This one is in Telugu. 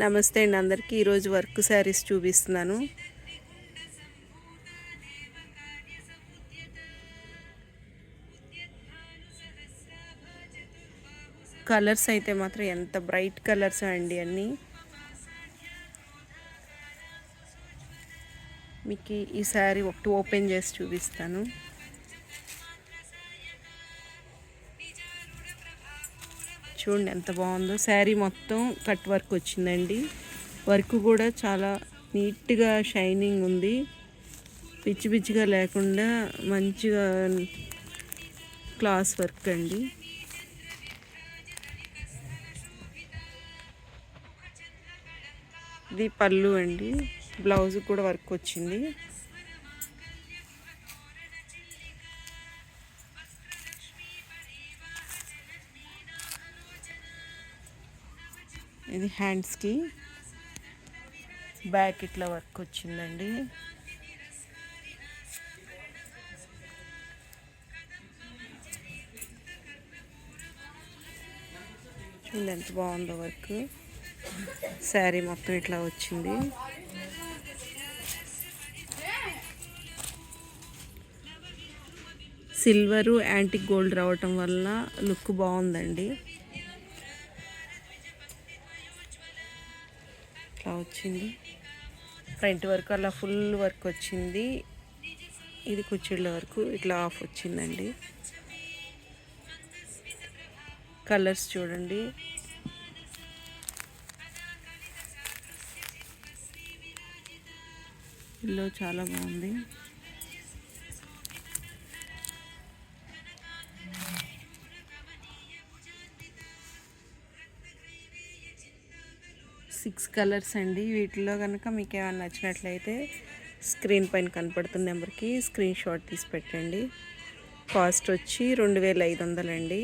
నమస్తే అండి అందరికీ. ఈరోజు వర్క్ శారీస్ చూపిస్తున్నాను. కలర్స్ అయితే మాత్రం ఎంత బ్రైట్ కలర్స్ అండి అన్నీ. మీకు ఈ శారీ ఒకటి ఓపెన్ చేసి చూపిస్తాను. చూడండి ఎంత బాగుందో. శారీ మొత్తం కట్ వర్క్ వచ్చిందండి. వర్క్ కూడా చాలా నీట్గా షైనింగ్ ఉంది. పిచ్చి పిచ్చిగా లేకుండా మంచిగా క్లాస్ వర్క్ అండి. ఇది పళ్ళు అండి. బ్లౌజ్ కూడా వర్క్ వచ్చింది. ఇది హ్యాండ్స్కి బ్యాక్ ఇట్లా వర్క్ వచ్చిందండి. చూడండి ఎంత బాగుందో వర్క్. శారీ మొత్తం ఇట్లా వచ్చింది. సిల్వరు యాంటిక్ గోల్డ్ రావటం వల్ల లుక్ బాగుందండి. ఇట్లా వచ్చింది. ఫ్రంట్ వర్క్ అలా ఫుల్ వర్క్ వచ్చింది. ఇది కుచ్చిళ్ళ వరకు ఇట్లా ఆఫ్ వచ్చిందండి. కలర్స్ చూడండి. ఇల్లు చాలా బాగుంది. సిక్స్ కలర్స్ అండి. వీటిలో కనుక మీకు ఏమైనా నచ్చినట్లయితే స్క్రీన్ పైన కనపడుతున్న నెంబర్కి స్క్రీన్ షాట్ తీసి పెట్టండి. కాస్ట్ వచ్చి 2500 అండి.